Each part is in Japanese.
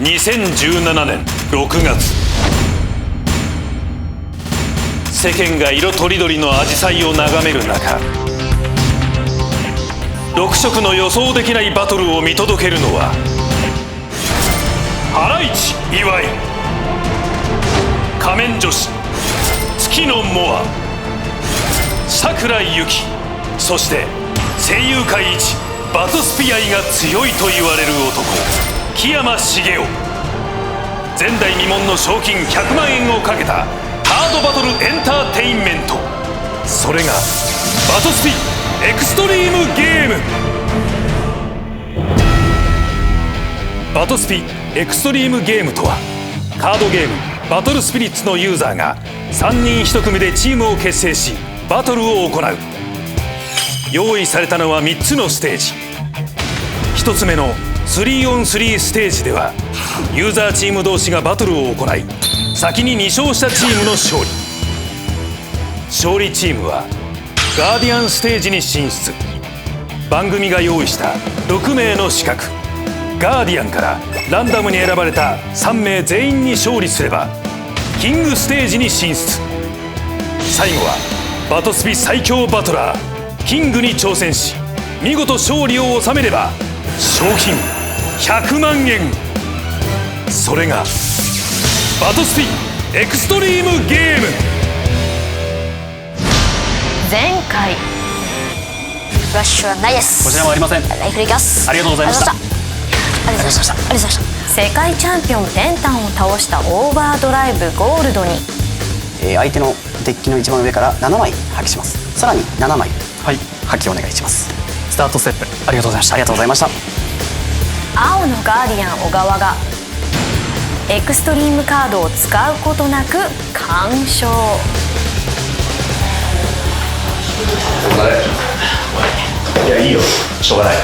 2017年6月、世間が色とりどりのアジサイを眺める中、6色の予想できないバトルを見届けるのはハライチ岩井、仮面女子月野モア、桜井由紀、そして声優界一バトスピ愛が強いと言われる男木山茂雄。前代未聞の賞金100万円をかけたハードバトルエンターテインメント、それがバトスピエクストリームゲーム。バトスピエクストリームゲームとは、カードゲームバトルスピリッツのユーザーが3人1組でチームを結成しバトルを行う。用意されたのは3つのステージ。1つ目の 3on3 ステージではユーザーチーム同士がバトルを行い、先に2勝したチームの勝利。勝利チームはガーディアンステージに進出。番組が用意した6名の資格ガーディアンからランダムに選ばれた3名全員に勝利すればキングステージに進出。最後はバトスピ最強バトラーキングに挑戦し、見事勝利を収めれば賞金100万円。それがバトスピエクストリームゲーム。前回ラッシュはないです。こちらもありません。ライフリーガスありがとうございました。ありがとうございました。ありがとうございました。世界チャンピオンペンタンを倒したオーバードライブゴールドに、相手のデッキの一番上から7枚破棄します。さらに7枚破棄お願いします。スタートステップありがとうございました。ありがとうございました。青のガーディアン小川がエクストリームカードを使うことなく完勝。いや、いいよ、しょうがない。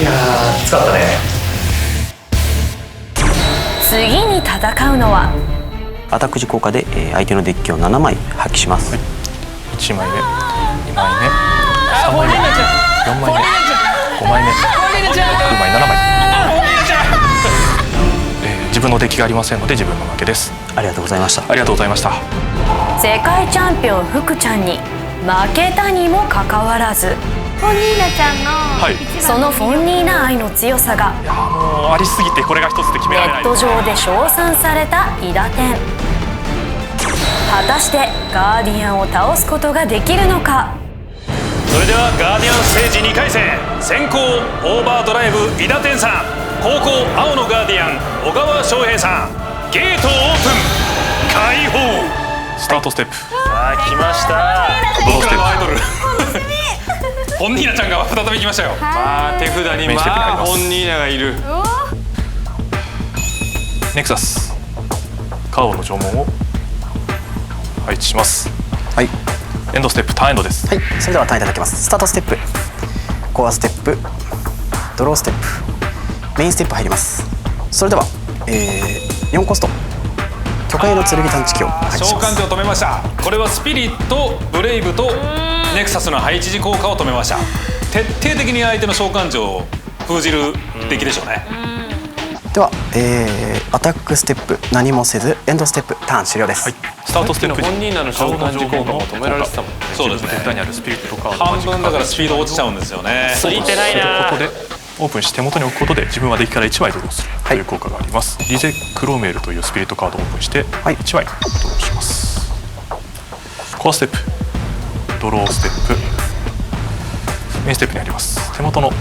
いやー、きつかったね。次に戦うのはアタック時効果で相手のデッキを7枚破棄します。1枚目、2枚目、3枚目、4枚目、5枚目、6枚、7枚。自分のデッキがありませんので自分の負けです。ありがとうございました。ありがとうございました。世界チャンピオン福ちゃんに負けたにもかかわらず、フォンニーナちゃんの、はい、そのフォンニーナ愛の強さがいやもうありすぎてこれが一つで決められない。ネット上で称賛された伊田天。果たしてガーディアンを倒すことができるのか。それではガーディアンステージ2回戦、先攻オーバードライブ伊田天さん、後攻青のガーディアン小川翔平さん。ゲートオープン開放。スタートステップ。さあ来ました、僕らのアイドルフォンニーナちゃんが再び来ましたよ。まあ手札にメインステップに入ります。フォンニーナがいる。ネクサスカードの縄文を配置します。はい、エンドステップターンエンドです。はい、それではターンいただきます。スタートステップ、コアステップ、ドローステップ、メインステップ入ります。それでは、4コスト巨海の剣探知機を配置し召ます。喚状を止めました。これはスピリット、ブレイブとネクサスの配置時効果を止めました。徹底的に相手の召喚状を封じる出来でしょうね。では、アタックステップ何もせずエンドステップターン終了です。はい、スタートステップ時本人らの召喚時効果も止められてたもんね。そうですね。手札にあるスピリットカード半分だからスピード落ちちゃうんですよね。ついてないな。ここでオープンして手元に置くことで自分はデッキから1枚ドローするという効果があります。リゼクロメールというスピリットカードをオープンして1枚ドローします。コアステップ、ドローステップ、メインステップにあります。手元の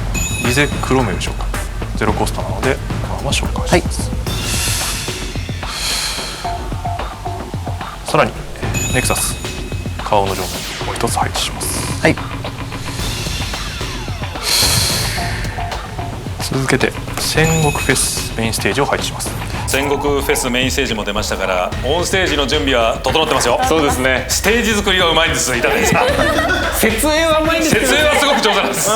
リゼクロメール召喚ゼロコストなのでこのまま召喚します。さらにネクサス顔の上面をもう一つ配置します。はい、続けて戦国フェスメインステージを配置します。戦国フェスメインステージも出ましたから、オンステージの準備は整ってますよ。そうですね。ステージ作りがうまいんです、伊田天さん。設営はうまいんですけど。設営はすごく上手なんです。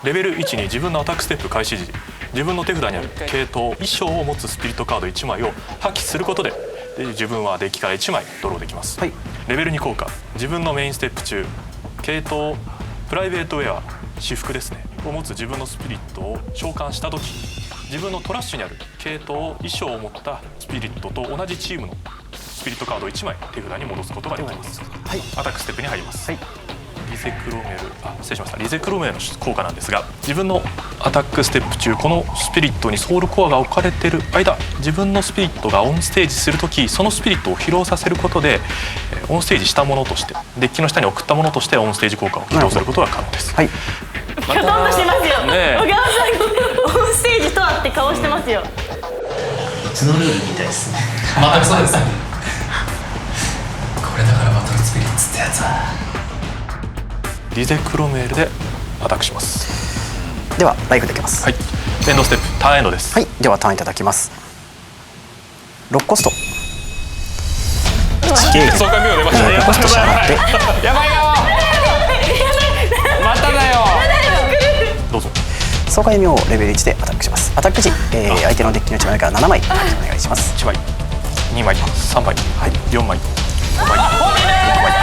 レベル1に自分のアタックステップ開始時、自分の手札にある系統衣装を持つスピリットカード1枚を破棄することで自分はデッキから1枚ドローできます。はい、レベル2効果、自分のメインステップ中系統プライベートウェア私服ですねを持つ自分のスピリットを召喚した時、自分のトラッシュにある系統衣装を持ったスピリットと同じチームのスピリットカードを1枚手札に戻すことができます。はいアタックステップに入ります。はいリゼクロメル失礼しました。リゼクロメルの効果なんですが、自分のアタックステップ中このスピリットにソウルコアが置かれている間、自分のスピリットがオンステージするとき、そのスピリットを披露させることでオンステージしたものとしてデッキの下に送ったものとしてオンステージ効果を起動することが可能です。はいきょとんとしてますよ、ねえ小川さんオンステージとはって顔してますよ、いつのルールみたいですね。全くそうですね。これだからバトルスピリッツってやつは。リゼクロメールでアタックします。ではライフできます。はいエンドステップターンエンドです。はい、ではターンいただきます。6コスト地形爽快妙出ましたね。コストし払ってやばいよまただよどうぞ。爽快妙をレベル1でアタックします。アタック時、相手のデッキの1枚から7枚お願いします。1枚2枚3枚、はい、4枚5枚6枚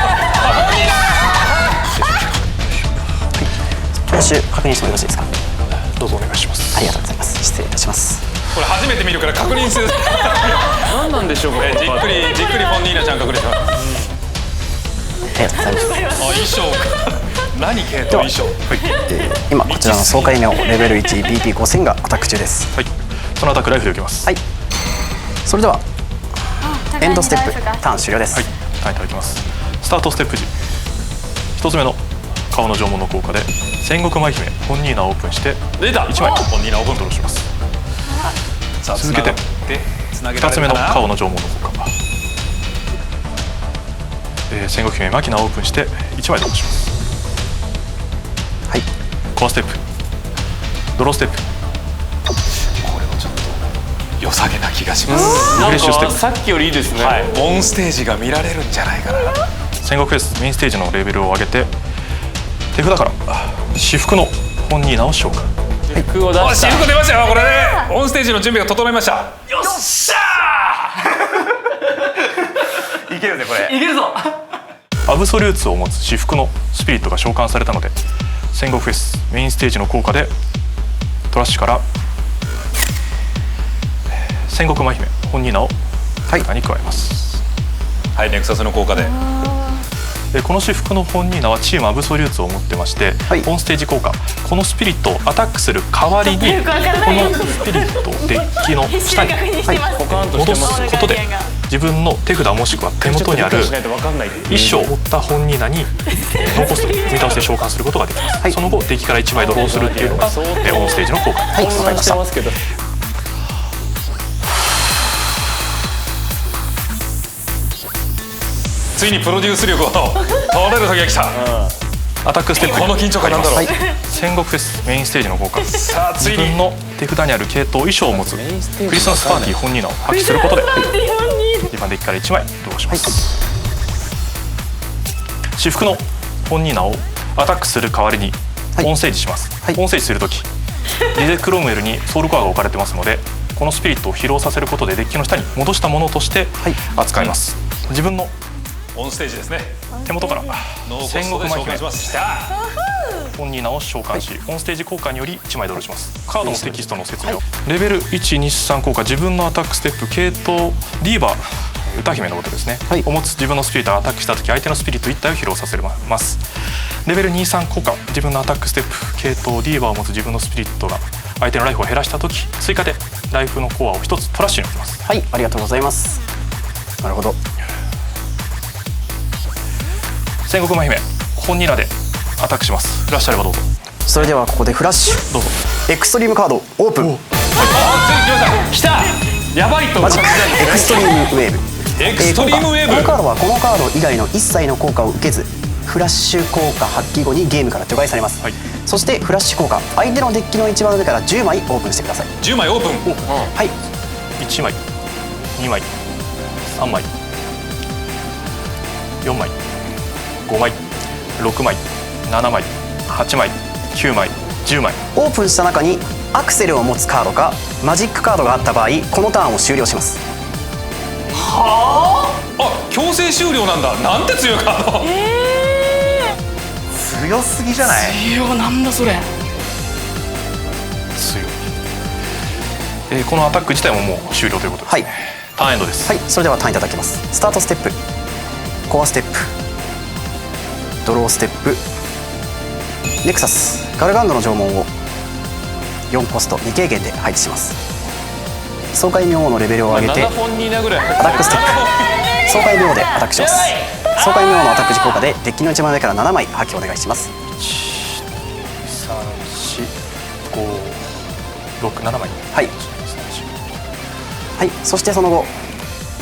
報酬確認してもよろしいですか。どうぞお願いします。ありがとうございます。失礼いたします。これ初めて見るから確認する。何なんでしょうこれじっくりじっくりフォンディーナちゃん確認します。ありがとうございます。衣装か。何系統衣装。今こちらの爽快妙レベル 1BP5000 がアタック中です。はいそのアタックライフで受けます。はいそれではエンドステップターン終了です。はいターンいただきます。スタートステップ時1つ目の顔の縄文の効果で戦国舞姫本ニーナをオープンして出た。1枚本ニーナオープンドローします。さあ続けてつなげら2つ目のれるかな。顔の縄文の効果、戦国姫マキナをオープンして1枚ドローします。はいコアステップドローステップこれもちょっと良さげな気がします。なんフレッシュステップかさっきよりいいですね、はい、オンステージが見られるんじゃないかな。戦国フェスメインステージのレベルを上げて手札から私服の本ニーナを召喚。服を出あ、した私服出ましたよ。これでオンステージの準備が整いました。よっしゃーいけるぜこれ。いけるぞアブソリューツを持つ私服のスピリットが召喚されたので、戦国フェスメインステージの効果でトラッシュから戦国舞姫本ニーナを手札に加えます。はい、ネクサスの効果で。この私服の本ニーナはチームアブソリューツを持ってまして、はいオンステージ効果このスピリットをアタックする代わりにこよくわからないのスピリットをデッキの下に確認してます、ポカンとして戻ますすことで自分の手札もしくは手元にあるしないと分かんない衣装を持った本ニーナにノーコストで踏み倒して召喚することができます、その後デッキから1枚ドローするっていうのがオンステージの効果です。はい、わかりました。ますけどついにプロデュース力を問われる時が来た。アタックステップこの緊張感なんだろう。はい戦国フェスメインステージの効果さあついに自分の手札にある系統衣装を持つクリスマスパーティー本ニーナを発揮することで自分デッキから1枚ドローします、私服の本ニーナをアタックする代わりにはいオンステージします、はいオンステージするときリゼクロムエルにソウルコアが置かれてますので、このスピリットを披露させることでデッキの下に戻したものとしてはい扱います、自分のオンステージですね。手元からノーコストで戦国舞姫召喚します。した本ニーナを召喚し、オンステージ効果により1枚ドローします。カードのテキストの説明を、レベル123効果自分のアタックステップ系統ディーバー歌姫のことですね、はいを持つ自分のスピリットがアタックした時相手のスピリット1体を披露させますレベル23効果自分のアタックステップ系統ディーバーを持つ自分のスピリットが相手のライフを減らした時追加でライフのコアを1つトラッシュに置きます。はい、ありがとうございます。なるほど。戦国舞姫本ニーナでアタックします。フラッシュあればどうぞ。それではここでフラッシュどうぞ。エクストリームカードオープン。来たやばいとマジックエクストリームウェーブ。エクストリームウェーブこのカードはこのカード以外の一切の効果を受けずフラッシュ効果発揮後にゲームから除外されます、はいそしてフラッシュ効果相手のデッキの一番上から10枚オープンしてください。10枚オープン。はい1枚2枚3枚4枚5枚6枚7枚8枚9枚10枚オープンした中にアクセルを持つカードかマジックカードがあった場合このターンを終了します。あ、強制終了なんだ。なんて強いカード。強すぎじゃない？なんだそれ。強い。このアタック自体ももう終了ということですね。ターンエンドです。はい、それではターンいただきます。スタートステップ、コアステップ、ドローステップ、ネクサス、ガルガンドの縄文を4コスト2軽減で配置します。爽快妙のレベルを上げてアタックステップ、爽快妙でアタックします。爽快妙のアタック時効果でデッキの1枚目から7枚破棄お願いします。1,2,3,4,5,6,7枚。はい、はい、そしてその後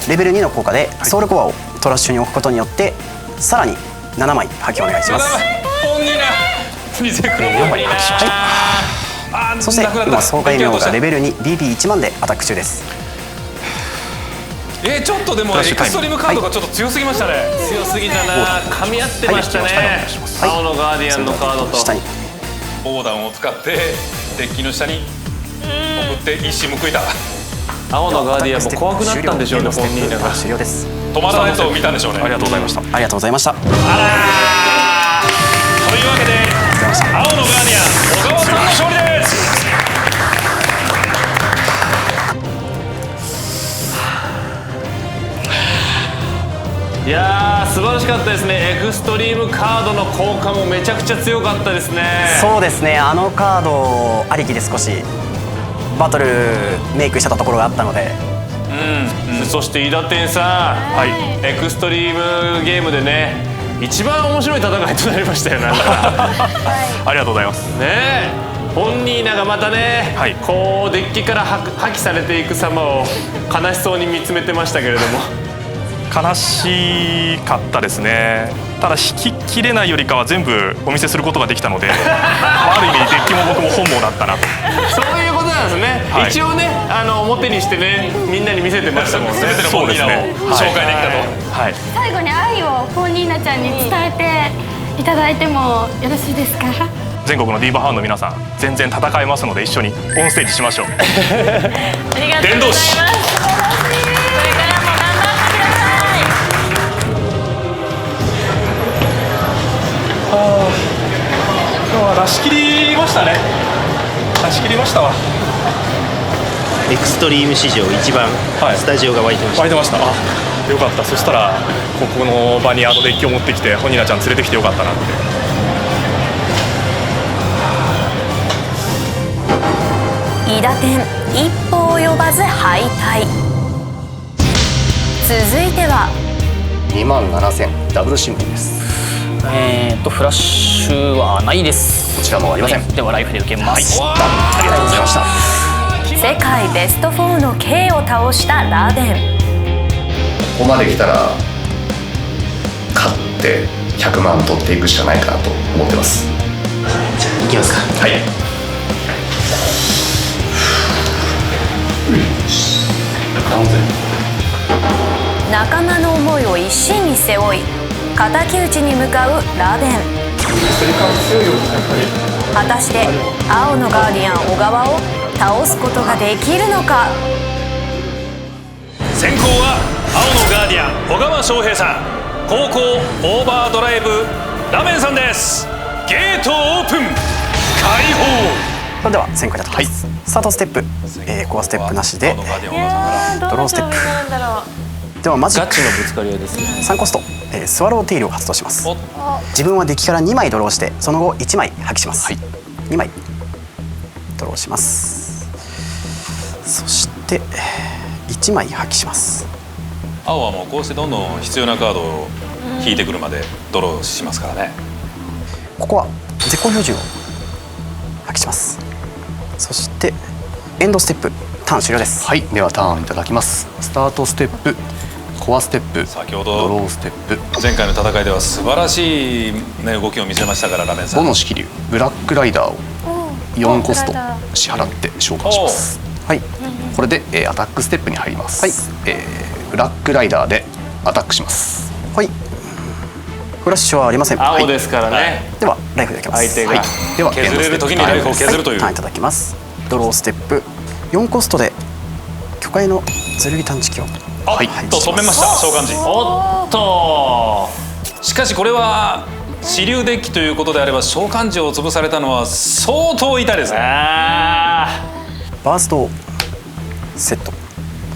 レベル2の効果でソウルコアをトラッシュに置くことによってさらに7枚破棄お願いします。4枚破棄しました。そして今爽快妙がレベル 2BB1 万でアタック中です。ちょっとでもエクストリームカードがちょっと強すぎましたね。強すぎたな。噛み合ってましたね。青のガーディアンのカードと下にボーダンを使ってデッキの下に送って一矢報いた。青のガーディアンも怖くなったんでしょうね。本人が終了です。止まらないと見たんでしょうね。ありがとうございました。ありがとうございました。というわけで青のガーディアン小川さんの勝利です。いやー素晴らしかったですね。エクストリームカードの効果もめちゃくちゃ強かったですね。そうですね、あのカードありきで少しバトルメイクしてたところがあったので、そして伊田天さん、エクストリームゲームでね一番面白い戦いとなりましたよ。なんかありがとうございます。ねえ、本人がまたね、こうデッキから破棄されていく様を悲しそうに見つめてましたけれども。悲しかったですね。ただ引ききれないよりかは全部お見せすることができたのである意味デッキも僕も本望だったなと。そういうことなんですね。一応ね表にしてねみんなに見せてましたもんね。全ての本人を紹介できたと。最後に愛をポンニーナちゃんに伝えていただいてもよろしいですか？全国のディーバーファンの皆さん全然戦えますので一緒にオンステージしましょう。ありがとうございます。今日は出し切りましたね。出し切りましたわ。エクストリーム史上一番スタジオが沸いてました。沸いてました。あ、よかった。そしたらここの場にデッキを持ってきてホニナちゃん連れてきてよかったなって。伊田天一歩及ばず敗退。続いては27000ダブルシンプルです。フラッシュはないです。こちらもありません。ではライフで受けます。ありがとうございました。世界ベスト4の K を倒したラデン。ここまで来たら勝って100万取っていくしかないかなと思ってます。じゃあ行きますか。はい。仲間の思いを一身に背負い敵討ちに向かうラデン。果たして青のガーディアン小川を倒すことができるのか。先行は青のガーディアン小川翔平さん、後攻オーバードライブラメンさんです。ゲートオープン開放。それでは先行いただきます。スタートステップ、コアステップなしでドローステップ。ではマジックガチのぶつかり合いですね。3コスト、スワローテイルを発動します。自分はデッキから2枚ドローしてその後1枚破棄します。2枚ドローします。そして1枚破棄します。青はもうこうしてどんどん必要なカードを引いてくるまでドローしますからね。ここは絶好標準を破棄します。そしてエンドステップターン終了です。はい、ではターンいただきます。スタートステップ、コアステップ、先ほどドローステップ。前回の戦いでは素晴らしい、ね、動きを見せましたからラメンさん。ボの式流ブラックライダーを4コスト支払って召喚します。はい、これで、アタックステップに入ります。はい、ブラックライダーでアタックします。はい、フラッシュはありません。青ですからね。ではライフでいきます。相手が、では削れる時にライフを削るという。ターンいただきます。ドローステップ4コストで巨海の剣探知機を止めました召喚時。おっとしかしこれは支流デッキということであれば召喚獣を潰されたのは相当痛いですね。バーストセット。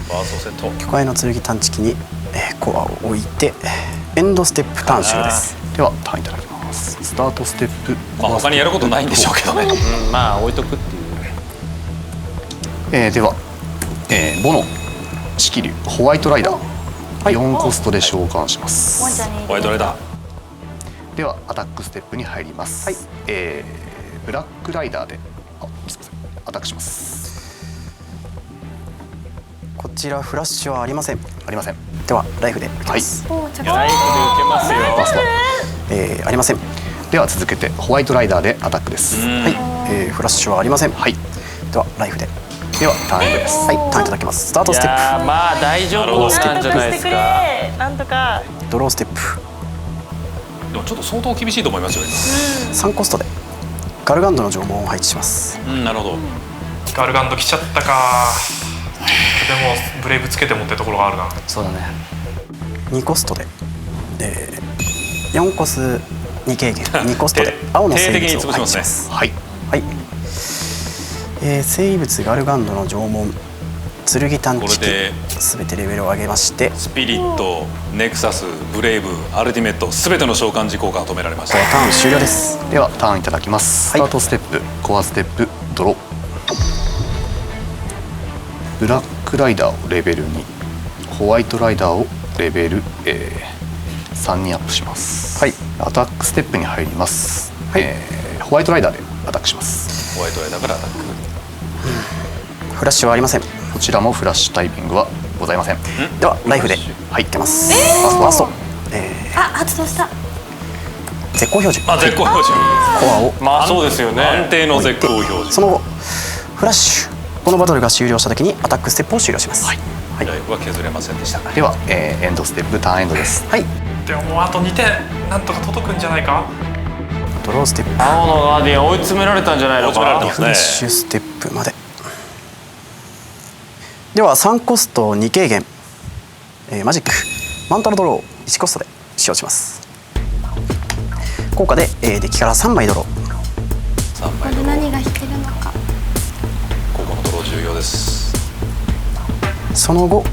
バーストセット。巨海の剣探知機に、コアを置いてエンドステップターン終了です。ではターンいただきます。スタートステップ、まあ他にやることないんでしょうけどね。まあ置いとくっていう。では、ボノ四季竜ホワイトライダー、4コストで召喚します。ホワイトライダー。ではアタックステップに入ります。ブラックライダーで、すみません、アタックします。こちらフラッシュはありません。ありません。ではライフで受けます。ライフで受けますよ。バスト、ありません。では続けてホワイトライダーでアタックです。はい、フラッシュはありません。はい。ではライフで。ではターンエンドです。はい、ターンいただきます。スタートステップ。まあ大丈夫なんじゃないですか。なんとか。ドローステップ。でもちょっと相当厳しいと思いますよ。3コストでガルガンドの縄文を配置します。なるほど。ガルガンド来ちゃったか。でもブレイブつけてもってところがあるな。そうだね。2コストで、4コス2軽減2コストで青の生物を配置します。はい。はい。生物ガルガンドの縄文剣探知機すべてレベルを上げまして、スピリット、ネクサス、ブレイブ、アルティメットすべての召喚時効果が止められました。ターン終了です。ではターンいただきます。スタートステップ、コアステップ、ドロー。ブラックライダーをレベル2、ホワイトライダーをレベル、3にアップします。はい。アタックステップに入ります。はい。ホワイトライダーでアタックします。ホワイトライダーからアタック。フラッシュはありません。こちらもフラッシュタイミングはございません。ではライフで入ってます。ファースト。発動した。絶好表示。絶好表示。コアを。まあそうですよね。安定の絶好表示。その後フラッシュ。このバトルが終了した時にアタックステップを終了します。はい。ライフは削れませんでした。では、エンドステップターンエンドです。はい。でももうあと2点なんとか届くんじゃないか。ドローステップ。青のガーディアン追い詰められたんじゃないのか。リフレッシュステップまで。では3コスト2軽減、マジックマントルドロー1コストで使用します。効果で、デッキから3枚ドロー。これ何が引けるのか。ここのドロー重要です。その後、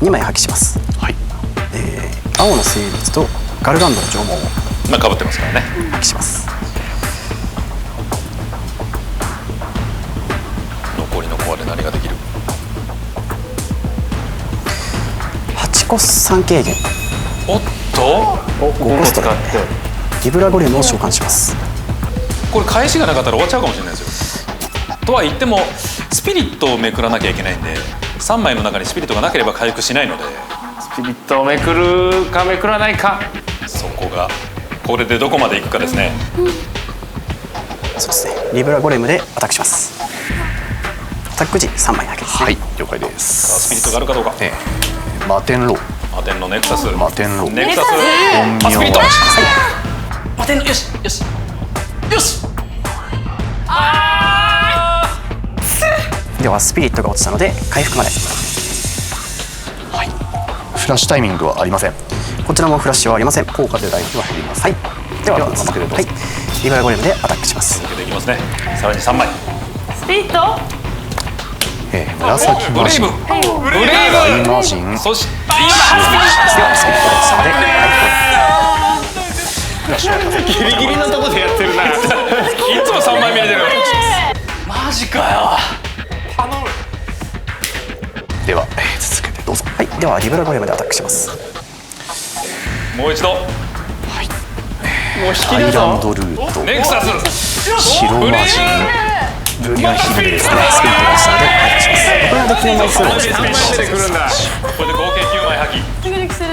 2枚破棄します。はい。青の生物とガルガンドの縄文をかぶってますからね。破棄します。残りのコアで何ができる。8コス3軽減。おっと5コストでリブラゴリウムを召喚します。これ返しがなかったら終わっちゃうかもしれないですよ。とは言ってもスピリットをめくらなきゃいけないんで、3枚の中にスピリットがなければ回復しないので、スピリットをめくるかめくらないか、そこがこれでどこまでいくかですね。そうですね。リブラゴレムでアタックします。アタック時3枚だけですね。はい、了解です。スピリットがあるかどうか。マテンロー。マテンのネクサス。マテンロー。ネクサス。スピリット。マテンロ、よしよしよし。ではスピリットが落ちたので回復まで。はい。フラッシュタイミングはありません。こちらもフラッシュはありません。効果でダイスは減ります。はい。では続けてどうぞ。はい。リブラゴレムでアタックします。続けていきますね。さらに3枚。スピリット。紫マジン。ブレイブ。大マジン。そしてではスピリットが落ちたのでギリギリのとこでやってるな。いつも3枚目に出る。マジかよ。では、続けてどうぞ。はい。ではリブラゴレムでアタックします。もう一度。もう引きアイだぞ。ランドルート。ネクサス。白マジン。ブリアンヒルですね。スピリットが落ちたので回復します。これはデッキの枚数を3枚出てくるんだ。これで合計9枚破棄。ドキドキする。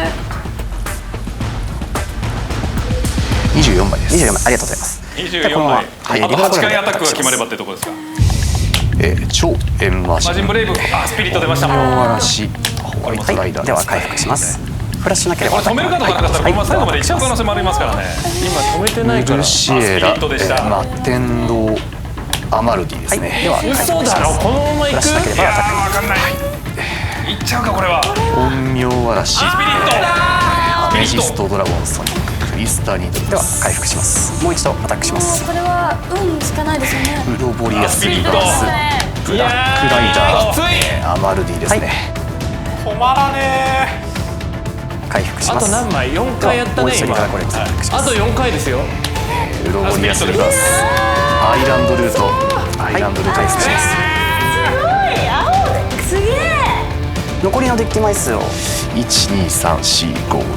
24枚です。 24枚ありがとうございます。24枚。あと8回アタックが決まればってとこですか。超円マジン。マジンブレイブ。スピリット出ました。嵐ホワイトライダーでは回復します。フラッシュなければこれ止めるかとかなかったらこのまま最後までいっちゃう可能性もありますからね。今止めてないから。ルシエラ、マテンロー、アマルディですね。では回復します。嘘だろ、このまま行く。フラッシュなければアタック。分かんない。いっちゃうかこれは。陰陽嵐、スピリット。アメジストドラゴンソニック、クリリスタニードルでは回復します。もう一度アタックします。これは運しかないですよね。ウロボリアスリバースブラックライダーアマルディですね。止まらね回復します。あと何枚？4回やったね今。これあと4回ですよ。ウロボリアスリバースアイランドルート回復します。すごい青すげえ。残りのデッキ枚数を123456789枚。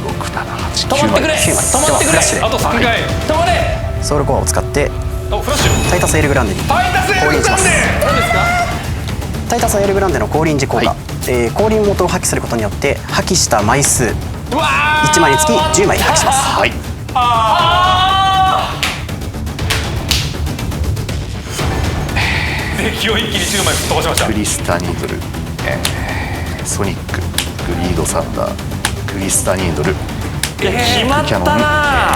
止まってくれ。止まってくれ。あと3回。止まれ。ソウルコアを使ってフラッシュ。タイタスエルグランデに降臨します。何ですか？タイタスエルグランデの降臨時効果、降臨元を破棄することによって破棄した枚数1枚につき10枚破棄します。はい。デッキを一気に10枚飛ばしました。クリスタニードル、ソニック、グリードサンダー、クリスタニードル、決まったな。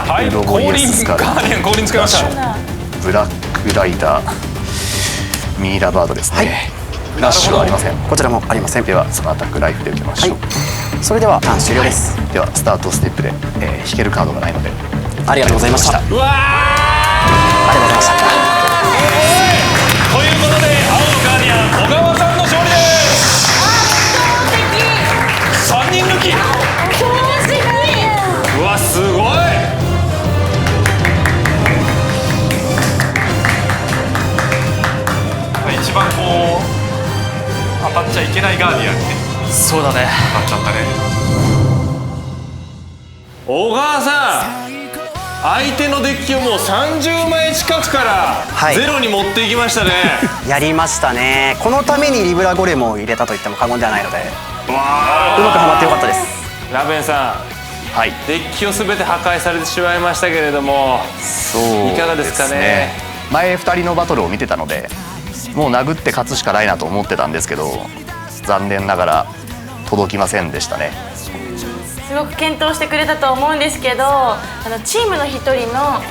はい、ウロボリアススカル、ガーディアン降臨使いました。ブラックライダー、ミイラバードですね。ラッシュはありません。こちらもありません。ではそのアタックライフで受けましょう。それではターン終了です。ではスタートステップで、引けるカードがないのでありがとうございました。うわありがとうございました。ということで青のガーディアン小川さんの勝利です。3人抜き。うわすごい。一番こう当たっちゃいけないガーディアンにね。そうだね。当たっちゃったね。小川さん、相手のデッキをもう30枚近くからゼロに持っていきましたね。やりましたね。このためにリブラゴレムを入れたと言っても過言ではないので、うまくはまってよかったです。ラベンさん、はい、デッキを全て破壊されてしまいましたけれども、いかがですかね。前2人のバトルを見てたので、もう殴って勝つしかないなと思ってたんですけど、残念ながら届きませんでしたね。すごく検討してくれたと思うんですけど、チームの一人の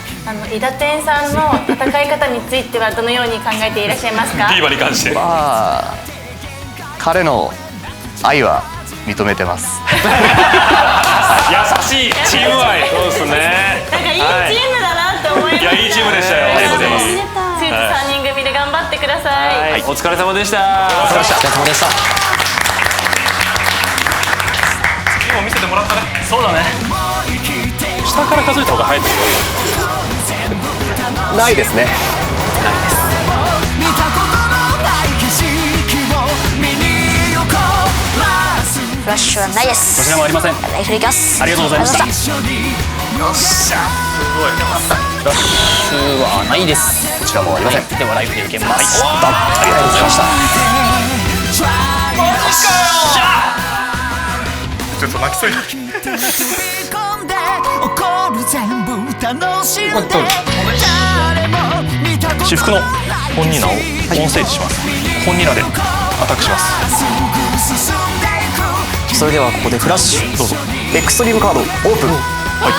伊田天さんの戦い方についてはどのように考えていらっしゃいますか？ディーバに関して。まあ彼の愛は認めてます。優しいチーム愛。そうですね。なんかいいチームだなって思いました。いや、いいチームでしたよ。ありがとうございます。スーツ3人組で頑張ってください。はい、お疲れ様でした。お疲れ様でした。次も見せてもらったね。そうだね。下から数えた方が早いですよ。ないですね。フラッシュはないです。こちらもありません。ライフルいきます。ありがとうございました。よっしゃ。フラッシュはないです。こちらもありません。ではライフで受けます。ありがとうございました。マジかよ。ちょっと泣きそうになる。私服の本ニナをオンステージします。本ニナでアタックします。それではここでフラッシュ、どうぞ。エクストリームカードオープン。はい、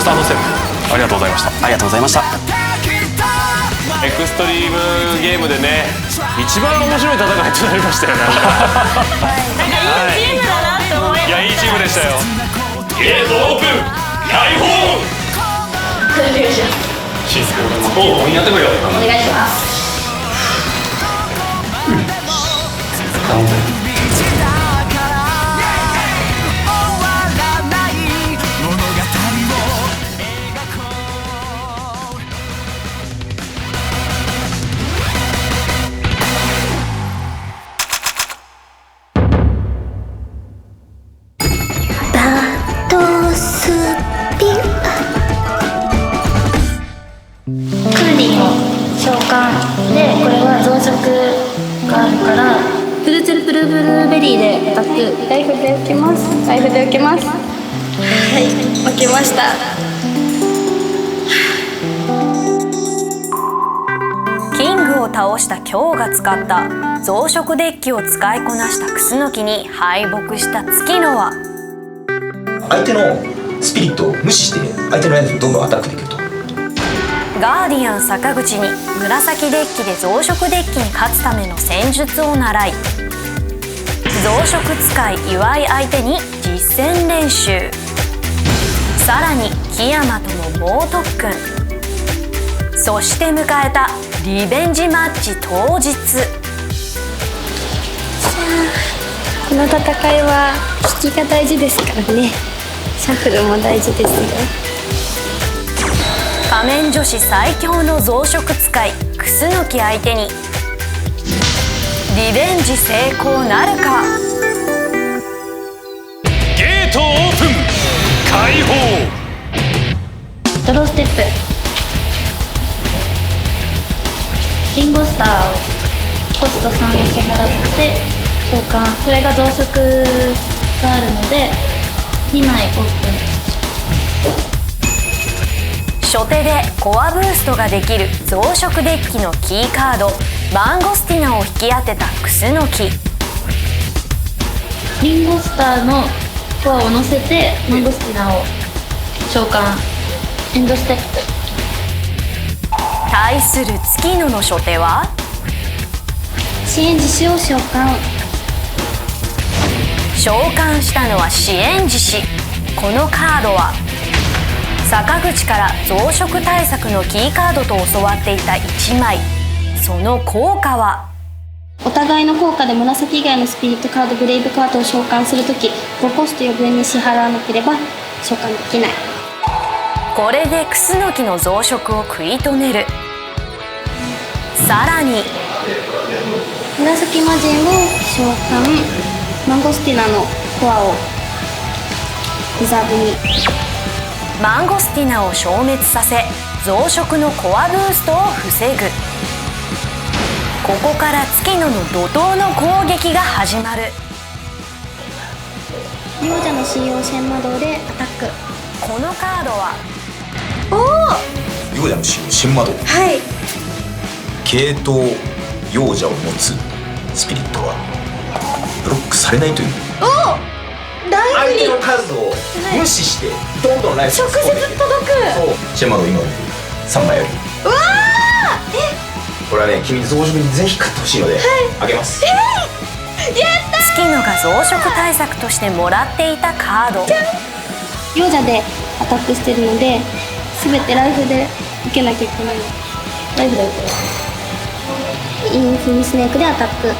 スタートステップありがとうございました。ありがとうございました。エクストリームゲームでね、一番面白い戦いとなりましたよね。なんかいいチームだなって思いました。いや、いいチームでしたよ。ゲートオープン、開放。シンスケ、もうやってこいよ。お願いします。で、これは増殖があるからフルツルプルブルーベリーでアタック。ライフで受けます。ライフで受けます。はい、受けました。キングを倒した今日が使った増殖デッキを使いこなしたクスノキに敗北した月野は、相手のスピリットを無視して相手のライフにどんどんアタックできると。ガーディアン坂口に紫デッキで増殖デッキに勝つための戦術を習い、増殖使い岩井相手に実戦練習。さらに檜山との猛特訓、そして迎えたリベンジマッチ当日。この戦いは引きが大事ですからね。シャッフルも大事ですよ。仮面女子最強の増殖使いクスノキ相手にリベンジ成功なるか。ゲートオープン、開放。ドローステップ、リンゴスターをコスト3だけ払って召喚。これが増殖があるので2枚オープン。初手でコアブーストができる増殖デッキのキーカードマンゴスティナを引き当てたクスノキ。リンゴスターのコアを乗せてマンゴスティナを召喚。エンドステップ。対する月野の初手は支援獅子を召喚。召喚したのは支援獅子。このカードは坂口から増殖対策のキーカードと教わっていた1枚。その効果はお互いの効果で紫以外のスピリットカード、ブレイブカードを召喚するとき5コスト余分に支払わなければ召喚できない。これでクスノキの増殖を食い止める。さらに紫魔人を召喚。マンゴスティナのコアをリザーブに。マンゴスティナを消滅させ増殖のコアブーストを防ぐ。ここから月野の怒涛の攻撃が始まる。亡者の信用シェン魔導でアタック。このカードは幼者の信用シェン魔導。はい。系統幼者を持つスピリットはブロックされないという。相手の数を無視してどんどんライフ直接届く。そうシェン魔導今3枚ある。うわこれはね、君増殖にぜひ買ってほしいので、あげます。やった月野が増殖対策としてもらっていたカード。幼者でアタックしてるので全てライフで受けなきゃいけない。ライフで受ける。インフィニスネークでアタック。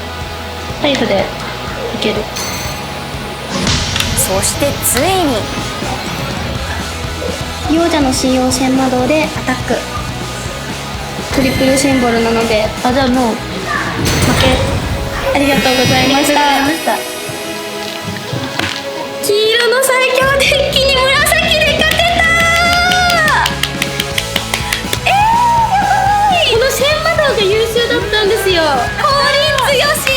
ライフで受ける。そしてついに幼者の信用シェン魔導でアタック。トリプルシンボルなので、じゃあもう負け。ありがとうございました。黄色の最強デッキに紫で勝てたやばい。このシェン魔導が優秀だったんですよ。降臨強し。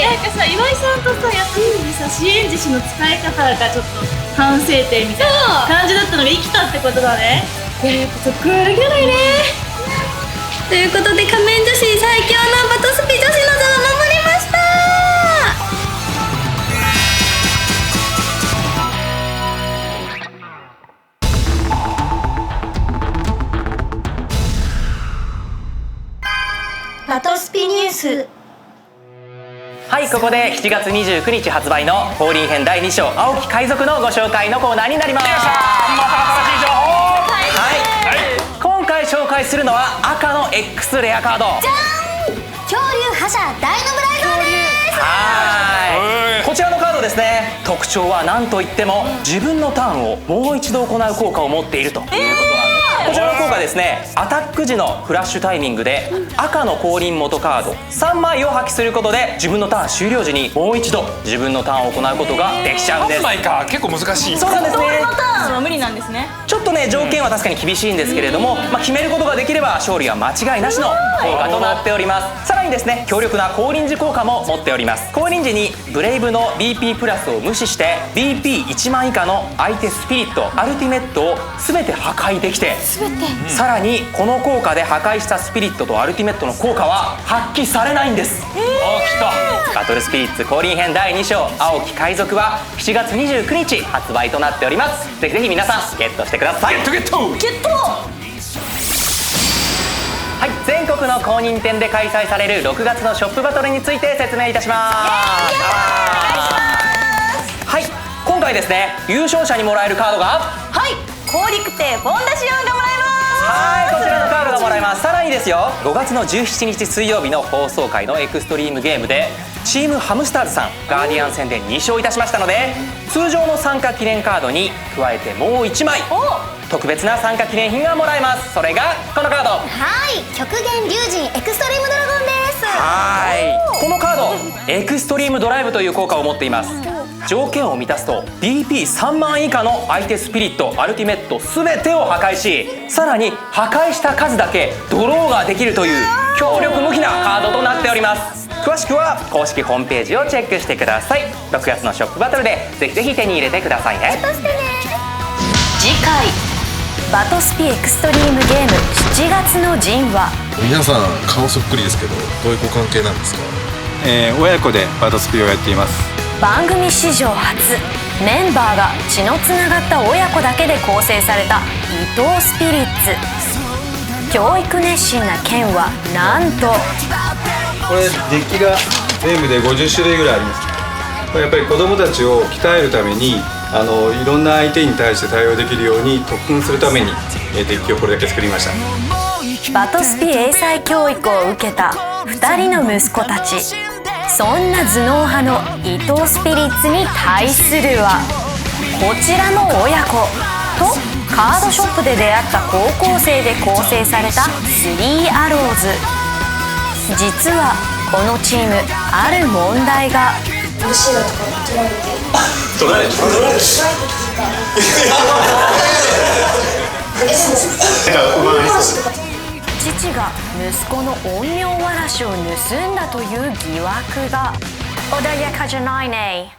なんかさ、岩井さんとさやった時にさ、支援獅子の使い方がちょっと反省点みたいな感じだったのが生きたってことだね。やっぱそこは歩けないね。ということで仮面女子最強のバトスピ女子の座を守りました。バトスピニュース。はい、ここで7月29日発売の降臨編第2章青き海賊のご紹介のコーナーになります。今回紹介するのは赤の X レアカード。じゃーん、恐竜覇者ダイノブライザーです。はい、こちらのカードですね、特徴は何といっても自分のターンをもう一度行う効果を持っているということなんです。こちらの効果ですね、アタック時のフラッシュタイミングで赤の降臨元カード3枚を破棄することで自分のターン終了時にもう一度自分のターンを行うことができちゃうんです。3枚か、結構難しい。そうなんですね。のターンは無理なんですね。ちょっとね条件は確かに厳しいんですけれども、決めることができれば勝利は間違いなしの効果となっております。さらにですね、強力な降臨時効果も持っております。降臨時にブレイブの BP プラスを無視して BP1 万以下の相手スピリットアルティメットを全て破壊できて、さらにこの効果で破壊したスピリットとアルティメットの効果は発揮されないんです。来た。バトルスピリッツ降臨編第2章青き海賊は7月29日発売となっております。ぜひぜひ皆さんゲットしてください。ゲット。はい、全国の公認店で開催される6月のショップバトルについて説明いたします。はい、今回ですね優勝者にもらえるカードがはい、高陸亭フォンダシオンがもらえます。はい、こちらのカードがもらえます。さらにですよ、5月の17日水曜日の放送回のエクストリームゲームでチームハムスターズさんガーディアン戦で2勝いたしましたので、通常の参加記念カードに加えてもう1枚特別な参加記念品がもらえます。それがこのカード。はい、極限龍神エクストリームドラゴンです。はい、このカードエクストリームドライブという効果を持っています。条件を満たすと BP3 万以下の相手スピリット、アルティメット全てを破壊し、さらに破壊した数だけドローができるという強力無比なカードとなっております。詳しくは公式ホームページをチェックしてください。6月のショップバトルでぜひぜひ手に入れてくださいね。次回バトスピエクストリームゲーム7月の陣は、皆さん顔そっくりですけど、どういうご関係なんですか？親子でバトスピをやっています。番組史上初メンバーが血のつながった親子だけで構成された伊藤スピリッツ。教育熱心なケンはなんと、これデッキが全部で50種類ぐらいあります。これやっぱり子どもたちを鍛えるためにいろんな相手に対して対応できるように特訓するためにデッキをこれだけ作りました。バトスピ英才教育を受けた2人の息子たち。そんな頭脳派の伊藤スピリッツに対するはこちらの親子とカードショップで出会った高校生で構成された3アローズ。実はこのチームある問題が。取られて父が息子の陰陽わらしを盗んだという疑惑が。穏やかじゃないね。